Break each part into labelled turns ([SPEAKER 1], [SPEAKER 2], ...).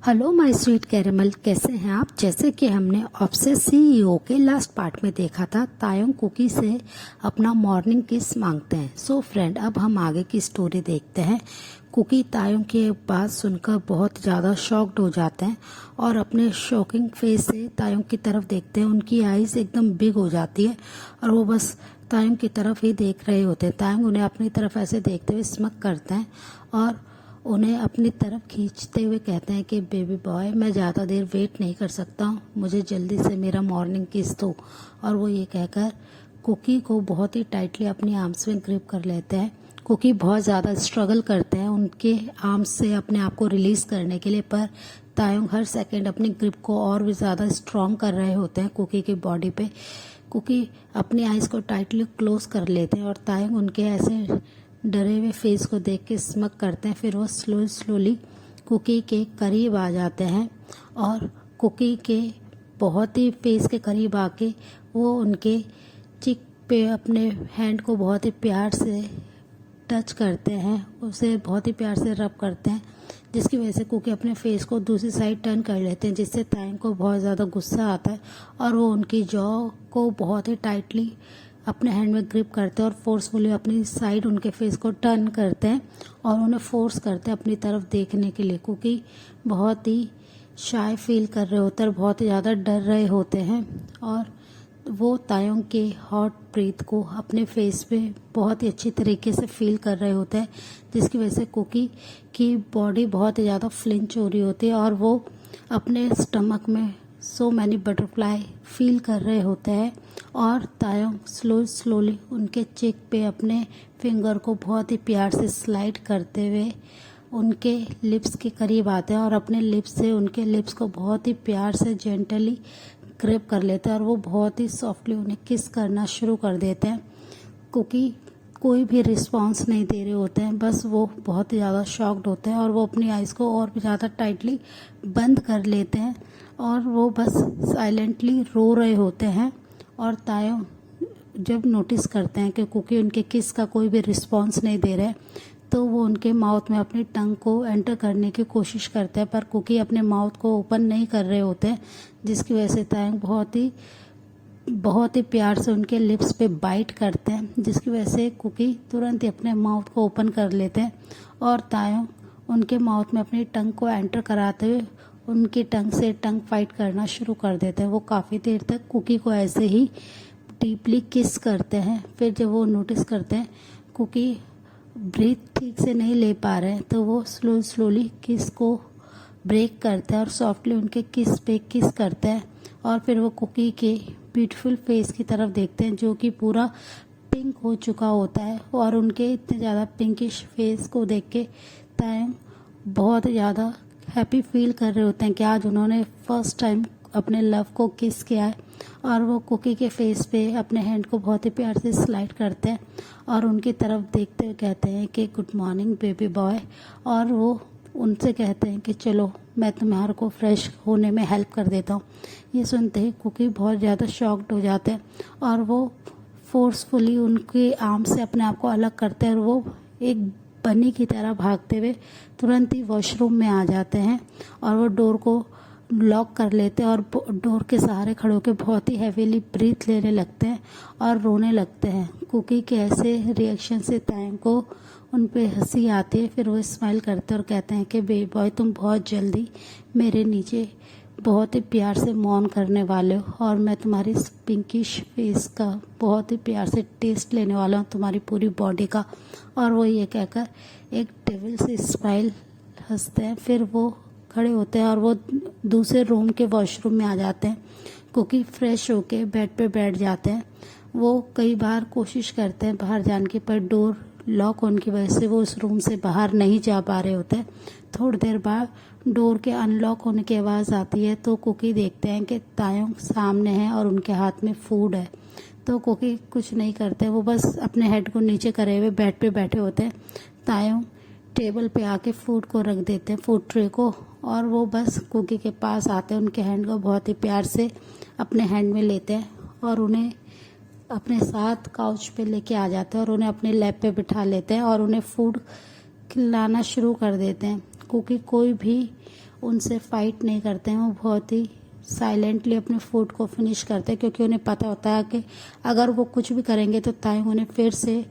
[SPEAKER 1] Hello my sweet caramel, कैसे हैं आप। जैसे कि हमने ऑब्सेस सीईओ के लास्ट पार्ट में देखा था, तायोंग कुकी से अपना मॉर्निंग किस मांगते हैं। सो फ्रेंड, अब हम आगे की स्टोरी देखते हैं। कुकी तायोंग की बात सुनकर बहुत ज़्यादा शॉक्ड हो जाते हैं और अपने शॉकिंग फेस से तायोंग की तरफ देखते हैं। उनकी आईज एकदम बिग हो जाती है और वो बस तायोंग की तरफ ही देख रहे होते हैं। तायोंग उन्हें अपनी तरफ ऐसे देखते हुए स्मक करते हैं और उन्हें अपनी तरफ खींचते हुए कहते हैं कि बेबी बॉय, मैं ज़्यादा देर वेट नहीं कर सकता हूँ, मुझे जल्दी से मेरा मॉर्निंग किस दो। और वो ये कहकर कुकी को बहुत ही टाइटली अपनी आर्म्स में ग्रिप कर लेते हैं। कुकी बहुत ज़्यादा स्ट्रगल करते हैं उनके आर्म्स से अपने आप को रिलीज़ करने के लिए, पर तायोंग हर सेकेंड अपनी ग्रिप को और भी ज़्यादा स्ट्रॉन्ग कर रहे होते हैं कुकी की बॉडी पे। कुकी अपनी आइज़ को टाइटली क्लोज कर लेते हैं और तायोंग उनके ऐसे डरे हुए फेस को देख के स्मक करते हैं। फिर वो स्लोली कुकी के करीब आ जाते हैं और कुकी के बहुत ही फेस के करीब आके वो उनके चिक पे अपने हैंड को बहुत ही प्यार से टच करते हैं, उसे बहुत ही प्यार से रब करते हैं, जिसकी वजह से कुकी अपने फेस को दूसरी साइड टर्न कर लेते हैं, जिससे तायोंग को बहुत ज़्यादा गुस्सा आता है और वो उनकी जॉ को बहुत ही टाइटली अपने हैंड में ग्रिप करते हैं और फोर्सफुली अपनी साइड उनके फेस को टर्न करते हैं और उन्हें फोर्स करते हैं अपनी तरफ देखने के लिए। कुकी बहुत ही शाय फील कर रहे होते हैं और बहुत ही ज़्यादा डर रहे होते हैं और वो तायोंग के हॉट ब्रीथ को अपने फेस पे बहुत ही अच्छी तरीके से फील कर रहे होते हैं, जिसकी वजह से कुकी की बॉडी बहुत ही ज़्यादा फ्लिंच हो रही होती है और वो अपने स्टमक में सो मैनी बटरफ्लाई फील कर रहे होते हैं। और तायोंग स्लोली उनके चेक पे अपने फिंगर को बहुत ही प्यार से स्लाइड करते हुए उनके लिप्स के करीब आते हैं और अपने लिप्स से उनके लिप्स को बहुत ही प्यार से जेंटली ग्रिप कर लेते हैं और वो बहुत ही सॉफ्टली उन्हें किस करना शुरू कर देते हैं। कुकी कोई भी रिस्पॉन्स नहीं दे रहे होते हैं, बस वो बहुत ही ज़्यादा शॉक्ड होते हैं और वो अपनी आइज़ को और भी ज़्यादा टाइटली बंद कर लेते हैं और वो बस साइलेंटली रो रहे होते हैं। और तायोंग जब नोटिस करते हैं कि कुकी उनके किस का कोई भी रिस्पॉन्स नहीं दे रहे, तो वो उनके माउथ में अपनी टंग को एंटर करने की कोशिश करते हैं, पर कुकी अपने माउथ को ओपन नहीं कर रहे होते हैं, जिसकी वजह से तायोंग बहुत ही प्यार से उनके लिप्स पे बाइट करते हैं, जिसकी वजह से कुकी तुरंत ही अपने माउथ को ओपन कर लेते हैं और तायोंग उनके माउथ में अपनी टंग को एंटर कराते हुए उनकी टंग से टंग फाइट करना शुरू कर देते हैं। वो काफ़ी देर तक कुकी को ऐसे ही डीपली किस करते हैं। फिर जब वो नोटिस करते हैं कुकी ब्रीथ ठीक से नहीं ले पा रहे हैं, तो वो स्लोली किस को ब्रेक करते हैं और सॉफ्टली उनके किस पे किस करते हैं और फिर वो कुकी के ब्यूटीफुल फेस की तरफ देखते हैं, जो कि पूरा पिंक हो चुका होता है। और उनके इतने ज़्यादा पिंकिश फेस को देख के तायोंग बहुत ज़्यादा हैप्पी फील कर रहे होते हैं कि आज उन्होंने फर्स्ट टाइम अपने लव को किस किया है। और वो कुकी के फेस पे अपने हैंड को बहुत ही प्यार से स्लाइड करते हैं और उनकी तरफ देखते हुए कहते हैं कि गुड मॉर्निंग बेबी बॉय। और वो उनसे कहते हैं कि चलो मैं तुम्हारे को फ्रेश होने में हेल्प कर देता हूँ। ये सुनते ही कुकी बहुत ज़्यादा शॉक्ड हो जाते हैं और वो फोर्सफुली उनके आर्म से अपने आप को अलग करते हैं और वो एक बनी की तरह भागते हुए तुरंत ही वॉशरूम में आ जाते हैं और वो डोर को लॉक कर लेते हैं और डोर के सहारे खड़े होकर बहुत ही हैवीली ब्रीथ लेने लगते हैं और रोने लगते हैं। कुकी के ऐसे रिएक्शन से तायोंग को उन पे हंसी आती है। फिर वो स्माइल करते हैं और कहते हैं कि बेबी बॉय, तुम बहुत जल्दी मेरे नीचे बहुत ही प्यार से मौन करने वाले हो और मैं तुम्हारी पिंकिश फेस का बहुत ही प्यार से टेस्ट लेने वाला हूँ, तुम्हारी पूरी बॉडी का। और वो ये कहकर एक डेविल से स्माइल हंसते हैं। फिर वो खड़े होते हैं और वो दूसरे रूम के वॉशरूम में आ जाते हैं। कुकी फ्रेश होके बेड पे बैठ जाते हैं। वो कई बार कोशिश करते हैं बाहर जाने की, पर डोर लॉक होने की वजह से वो उस रूम से बाहर नहीं जा पा रहे होते। थोड़ी देर बाद डोर के अनलॉक होने की आवाज़ आती है, तो कुकी देखते हैं कि तायोंग सामने है और उनके हाथ में फूड है। तो कुकी कुछ नहीं करते, वो बस अपने हेड को नीचे करे हुए बेड पे बैठे होते हैं। तायोंग टेबल पे आके फूड को रख देते हैं, फूड ट्रे को, और वो बस कुकी के पास आते हैं, उनके हैंड को बहुत ही प्यार से अपने हैंड में लेते हैं और उन्हें अपने साथ काउच पे लेके आ जाते हैं और उन्हें अपने लैप पे बिठा लेते हैं और उन्हें फूड खिलाना शुरू कर देते हैं। कुकी कोई भी उनसे फाइट नहीं करते हैं, वो बहुत ही साइलेंटली अपने फूड को फिनिश करते हैं, क्योंकि उन्हें पता होता है कि अगर वो कुछ भी करेंगे तो तायंग उन्हें फिर से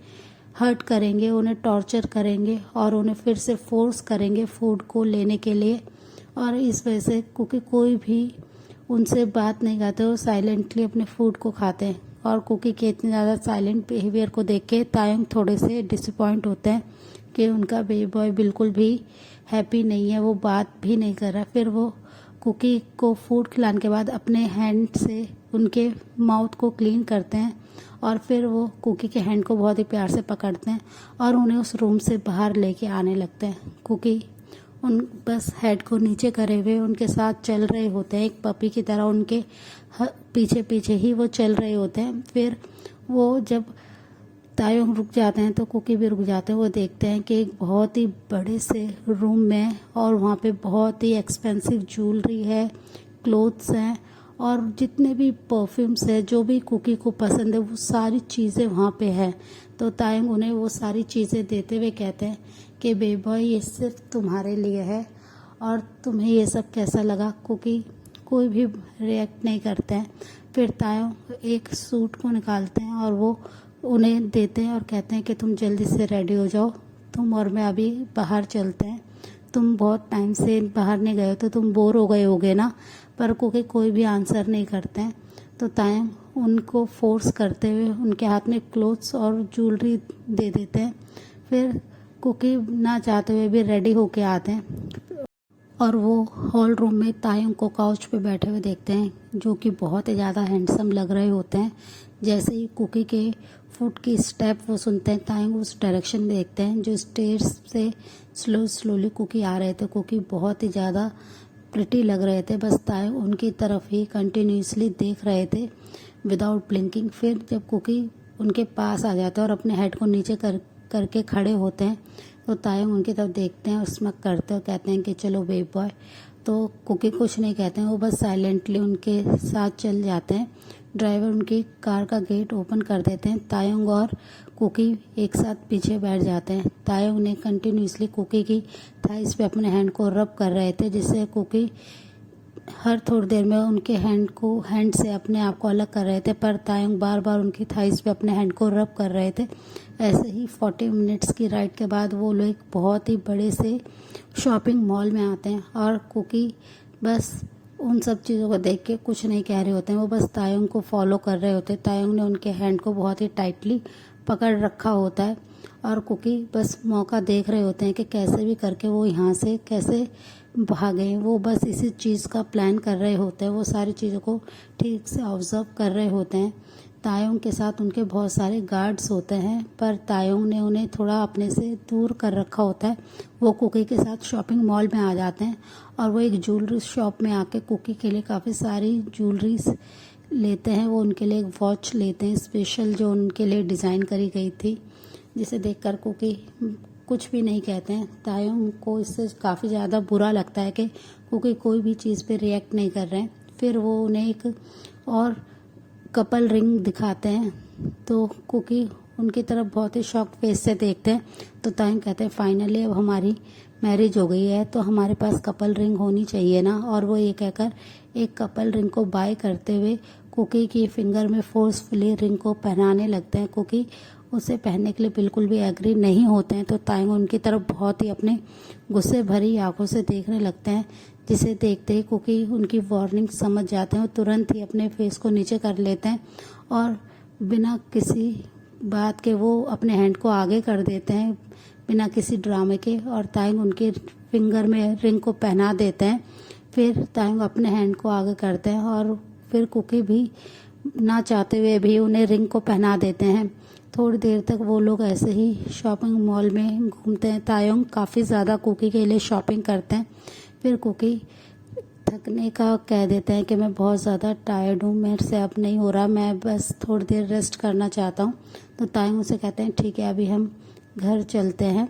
[SPEAKER 1] हर्ट करेंगे, उन्हें टॉर्चर करेंगे और उन्हें फिर से फोर्स करेंगे फूड को लेने के लिए। और इस वजह से कुकी कोई भी उनसे बात नहीं करते, वो साइलेंटली अपने फूड को खाते हैं। और कुकी के इतने ज़्यादा साइलेंट बिहेवियर को देख के तायंग थोड़े से डिसअपॉइंट होते हैं कि उनका बेबी बॉय बिल्कुल भी हैप्पी नहीं है, वो बात भी नहीं कर रहा। फिर वो कुकी को फूड खिलाने के बाद अपने हैंड से उनके माउथ को क्लीन करते हैं और फिर वो कुकी के हैंड को बहुत ही प्यार से पकड़ते हैं और उन्हें उस रूम से बाहर लेके आने लगते हैं। कुकी उन बस हेड को नीचे करे हुए उनके साथ चल रहे होते हैं, एक पपी की तरह उनके पीछे पीछे ही वो चल रहे होते हैं। फिर वो जब तायंग रुक जाते हैं तो कुकी भी रुक जाते हैं। वो देखते हैं कि एक बहुत ही बड़े से रूम में और वहाँ पे बहुत ही एक्सपेंसिव ज्वेलरी है, क्लोथ्स हैं और जितने भी परफ्यूम्स है, जो भी कुकी को पसंद है वो सारी चीज़ें वहाँ पे है। तो तायंग उन्हें वो सारी चीज़ें देते हुए कहते हैं कि बेबी बॉय ये सिर्फ तुम्हारे लिए है और तुम्हें ये सब कैसा लगा। कुकी कोई भी रिएक्ट नहीं करते हैं। फिर तायंग एक सूट को निकालते हैं और वो उन्हें देते हैं और कहते हैं कि तुम जल्दी से रेडी हो जाओ, तुम और मैं अभी बाहर चलते हैं, तुम बहुत टाइम से बाहर नहीं गए हो तो तुम बोर हो गए होगे ना। पर कुकी कोई भी आंसर नहीं करते हैं। तो तायंग उनको फोर्स करते हुए उनके हाथ में क्लोथ्स और ज्वेलरी दे देते हैं। फिर कुकी ना चाहते हुए भी रेडी होके आते हैं और वो हॉल रूम में तायंग को काउच पे बैठे हुए देखते हैं, जो कि बहुत ही ज़्यादा हैंडसम लग रहे होते हैं। जैसे ही कुकी के फुट की स्टेप वो सुनते हैं, तायंग उस डायरेक्शन में देखते हैं जो स्टेयर्स से स्लोली कुकी आ रहे थे। कुकी बहुत ही ज़्यादा प्रिटी लग रहे थे, बस तायंग उनकी तरफ ही कंटिन्यूसली देख रहे थे विदाउट ब्लिंकिंग। फिर जब कुकी उनके पास आ जाते हैं और अपने हेड को नीचे करके खड़े होते हैं तो तायंग उनकी तरफ देखते हैं और स्मक करते हैं और कहते हैं कि चलो बेबी बॉय। तो कुकी कुछ नहीं कहते हैं, वो बस साइलेंटली उनके साथ चल जाते हैं। ड्राइवर उनकी कार का गेट ओपन कर देते हैं। तायंग और कुकी एक साथ पीछे बैठ जाते हैं। तायंग ने कंटिन्यूसली कुकी की थाइस पे अपने हैंड को रब कर रहे थे, जिससे कुकी हर थोड़ी देर में उनके हैंड से अपने आप को अलग कर रहे थे, पर तायंग बार बार उनकी थाइस पे अपने हैंड को रब कर रहे थे। ऐसे ही 40 मिनट्स की राइड के बाद वो लोग एक बहुत ही बड़े से शॉपिंग मॉल में आते हैं और कुकी बस उन सब चीज़ों को देख के कुछ नहीं कह रहे होते हैं, वो बस तायंग को फॉलो कर रहे होते हैं। तायंग ने उनके हैंड को बहुत ही टाइटली पकड़ रखा होता है और कुकी बस मौका देख रहे होते हैं कि कैसे भी करके वो यहाँ से कैसे भागे। वो बस इसी चीज़ का प्लान कर रहे होते हैं, वो सारी चीज़ों को ठीक से ऑब्जर्व कर रहे होते हैं। तायंग के साथ उनके बहुत सारे गार्ड्स होते हैं, पर तायंग ने उन्हें थोड़ा अपने से दूर कर रखा होता है। वो कुकी के साथ शॉपिंग मॉल में आ जाते हैं और वो एक ज्वेलरी शॉप में आके कुकी के लिए काफ़ी सारी ज्वेलरीज लेते हैं। वो उनके लिए एक वॉच लेते हैं स्पेशल, जो उनके लिए डिज़ाइन करी गई थी, जिसे देखकर कुकी कुछ भी नहीं कहते हैं। तायंग को इससे काफ़ी ज़्यादा बुरा लगता है कि कुकी कोई भी चीज़ पे रिएक्ट नहीं कर रहे हैं। फिर वो उन्हें एक और कपल रिंग दिखाते हैं तो कुकी उनकी तरफ बहुत ही शॉक फेस से देखते हैं। तो तायंग कहते हैं फाइनली अब हमारी मैरिज हो गई है तो हमारे पास कपल रिंग होनी चाहिए ना। और वो ये कहकर एक कपल रिंग को बाय करते हुए कुकी की फिंगर में फोर्सफुली रिंग को पहनाने लगते हैं। कुकी उसे पहनने के लिए बिल्कुल भी एग्री नहीं होते हैं, तो तायंग उनकी तरफ बहुत ही अपने गुस्से भरी आंखों से देखने लगते हैं, जिसे देखते ही कुकी उनकी वार्निंग समझ जाते हैं और तुरंत ही अपने फेस को नीचे कर लेते हैं और बिना किसी बात के वो अपने हैंड को आगे कर देते हैं बिना किसी ड्रामे के, और तायंग उनके फिंगर में रिंग को पहना देते हैं। फिर तायंग अपने हैंड को आगे करते हैं और फिर कुकी भी ना चाहते हुए भी उन्हें रिंग को पहना देते हैं। थोड़ी देर तक वो लोग ऐसे ही शॉपिंग मॉल में घूमते हैं। तायंग काफ़ी ज़्यादा कुकी के लिए शॉपिंग करते हैं। फिर कुकी थकने का कह देते हैं कि मैं बहुत ज़्यादा टायर्ड हूँ, मेरे से अब नहीं हो रहा, मैं बस थोड़ी देर रेस्ट करना चाहता हूँ। तो तायंग उसे कहते हैं ठीक है अभी हम घर चलते हैं,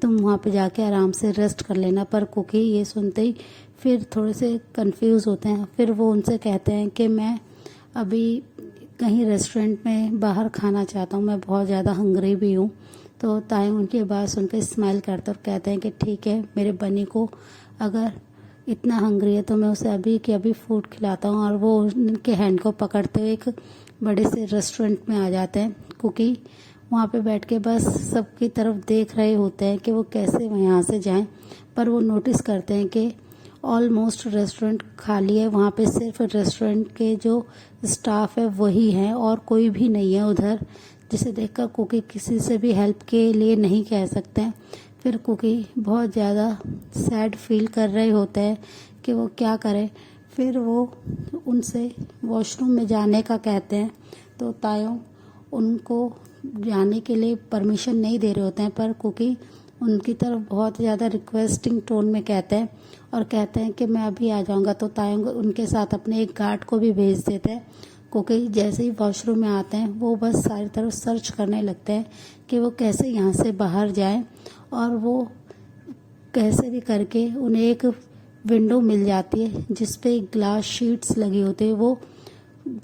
[SPEAKER 1] तुम वहाँ पे जाके आराम से रेस्ट कर लेना। पर कुकी ये सुनते ही फिर थोड़े से कंफ्यूज होते हैं। फिर वो उनसे कहते हैं कि मैं अभी कहीं रेस्टोरेंट में बाहर खाना चाहता हूँ, मैं बहुत ज़्यादा हंग्री भी हूँ। तो तायंग उनकी बात सुनकर स्माइल करते और कहते हैं कि ठीक है, मेरे बनी को अगर इतना हंग्री है तो मैं उसे अभी के अभी फूड खिलाता हूँ। और वो उनके हैंड को पकड़ते हुए एक बड़े से रेस्टोरेंट में आ जाते हैं। कुकी वहाँ पे बैठ के बस सबकी तरफ देख रहे होते हैं कि वो कैसे यहाँ से जाएं, पर वो नोटिस करते हैं कि ऑलमोस्ट रेस्टोरेंट खाली है। वहाँ पे सिर्फ रेस्टोरेंट के जो स्टाफ है वही हैं और कोई भी नहीं है उधर, जिसे देखकर कुकी किसी से भी हेल्प के लिए नहीं कह सकते हैं। फिर कुकी बहुत ज़्यादा सैड फील कर रहे होते हैं कि वो क्या करें। फिर वो उनसे वॉशरूम में जाने का कहते हैं तो तायोंग उनको जाने के लिए परमिशन नहीं दे रहे होते हैं, पर कुकी उनकी तरफ बहुत ज़्यादा रिक्वेस्टिंग टोन में कहते हैं और कहते हैं कि मैं अभी आ जाऊंगा। तो तायोंग उनके साथ अपने एक गार्ड को भी भेज देते हैं। कुकी जैसे ही वॉशरूम में आते हैं वो बस सारी तरफ सर्च करने लगते हैं कि वो कैसे यहाँ से बाहर जाएं, और वो कैसे भी करके उन्हें एक विंडो मिल जाती है जिस पे ग्लास शीट्स लगी होती है। वो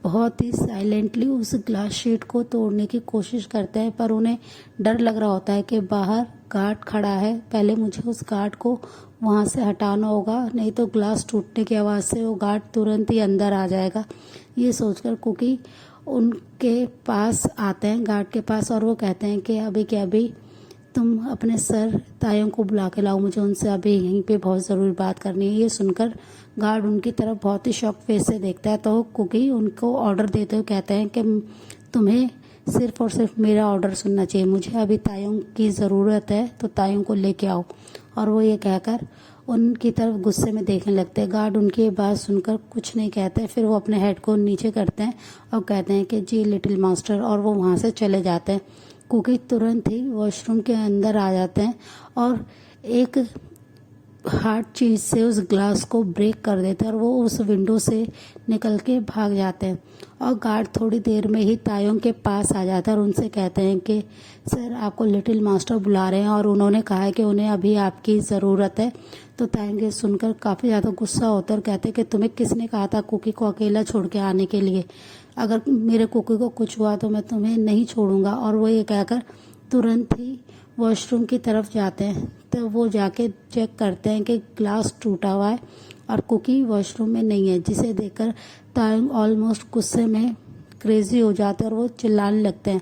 [SPEAKER 1] बहुत ही साइलेंटली उस ग्लास शीट को तोड़ने की कोशिश करते हैं, पर उन्हें डर लग रहा होता है कि बाहर गार्ड खड़ा है, पहले मुझे उस गार्ड को वहाँ से हटाना होगा, नहीं तो ग्लास टूटने की आवाज़ से वो गार्ड तुरंत ही अंदर आ जाएगा। ये सोचकर कुकी उनके पास आते हैं, गार्ड के पास, और वो कहते हैं कि अभी के अभी तुम अपने सर तायों को बुला के लाओ, मुझे उनसे अभी यहीं पे बहुत ज़रूरी बात करनी है। ये सुनकर गार्ड उनकी तरफ बहुत ही शॉक फेस से देखता है। तो कुकी उनको ऑर्डर देते हुए कहते हैं कि तुम्हें सिर्फ और सिर्फ मेरा ऑर्डर सुनना चाहिए, मुझे अभी तायों की ज़रूरत है, तो तायों को लेके आओ। और वो ये कहकर उनकी तरफ गुस्से में देखने लगते हैं। गार्ड उनकी बात सुनकर कुछ नहीं कहते, फिर वो अपने हेड को नीचे करते हैं और कहते हैं कि जी लिटिल मास्टर, और वो वहाँ से चले जाते हैं। कुकी तुरंत ही वॉशरूम के अंदर आ जाते हैं और एक हार्ड चीज़ से उस ग्लास को ब्रेक कर देते हैं और वो उस विंडो से निकल के भाग जाते हैं। और गार्ड थोड़ी देर में ही तायों के पास आ जाता है और उनसे कहते हैं कि सर आपको लिटिल मास्टर बुला रहे हैं और उन्होंने कहा है कि उन्हें अभी आपकी ज़रूरत है। तो तायों ये सुनकर काफ़ी ज़्यादा गुस्सा होता है और कहते हैं कि तुम्हें किसने कहा था कुकी को अकेला छोड़ के आने के लिए, अगर मेरे कुकी को कुछ हुआ तो मैं तुम्हें नहीं छोड़ूंगा। और वो ये कहकर तुरंत ही वॉशरूम की तरफ जाते हैं। तो वो जाके चेक करते हैं कि ग्लास टूटा हुआ है और कुकी वॉशरूम में नहीं है, जिसे देखकर तायोंग ऑलमोस्ट गुस्से में क्रेजी हो जाते हैं और वो चिल्लाने लगते हैं।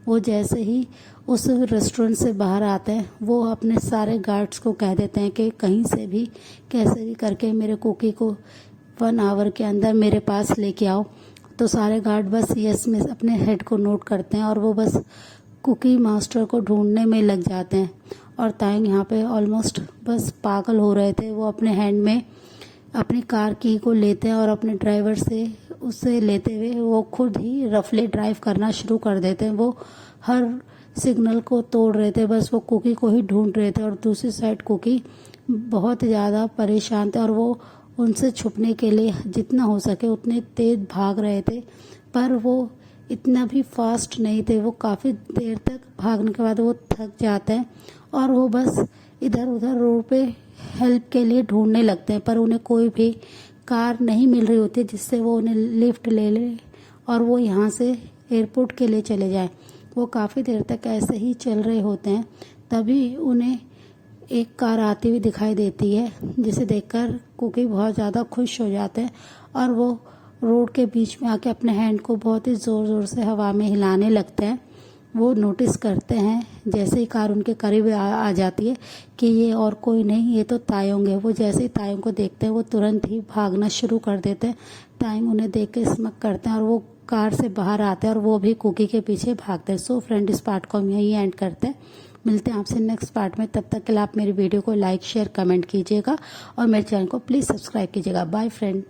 [SPEAKER 1] वो जैसे ही उस रेस्टोरेंट से बाहर आते हैं वो अपने सारे गार्ड्स को कह देते हैं कि कहीं से भी कैसे भी करके मेरे कुकी को 1 आवर के अंदर मेरे पास लेके आओ। तो सारे गार्ड बस यस में अपने हेड को नोट करते हैं और वो बस कुकी मास्टर को ढूंढने में लग जाते हैं। और तायोंग यहाँ पे ऑलमोस्ट बस पागल हो रहे थे। वो अपने हैंड में अपनी कार की को लेते हैं और अपने ड्राइवर से उसे लेते हुए वो खुद ही रफली ड्राइव करना शुरू कर देते हैं। वो हर सिग्नल को तोड़ रहे थे, बस वो कुकी को ही ढूंढ रहे थे। और दूसरी साइड कुकी बहुत ज़्यादा परेशान थे और वो उनसे छुपने के लिए जितना हो सके उतने तेज भाग रहे थे, पर वो इतना भी फास्ट नहीं थे। वो काफ़ी देर तक भागने के बाद वो थक जाते हैं और वो बस इधर उधर रोड पे हेल्प के लिए ढूंढने लगते हैं, पर उन्हें कोई भी कार नहीं मिल रही होती जिससे वो उन्हें लिफ्ट ले ले और वो यहाँ से एयरपोर्ट के लिए चले जाएं। वो काफ़ी देर तक ऐसे ही चल रहे होते हैं, तभी उन्हें एक कार आती हुई दिखाई देती है, जिसे देखकर कुकी बहुत ज़्यादा खुश हो जाते हैं और वो रोड के बीच में आके अपने हैंड को बहुत ही ज़ोर ज़ोर से हवा में हिलाने लगते हैं। वो नोटिस करते हैं जैसे ही कार उनके करीब आ जाती है कि ये और कोई नहीं, ये तो तायोंग है। वो जैसे ही तायोंग को देखते हैं वो तुरंत ही भागना शुरू कर देते हैं। तायोंग उन्हें देख के स्मक करते हैं और वो कार से बाहर आते हैं और वो भी कुकी के पीछे भागते हैं। सो फ्रेंड, इस पार्ट को हम यहीं एंड करते हैं। मिलते हैं आपसे नेक्स्ट पार्ट में। तब तक के लिए आप मेरी वीडियो को लाइक शेयर कमेंट कीजिएगा और मेरे चैनल को प्लीज़ सब्सक्राइब कीजिएगा। Bye friend.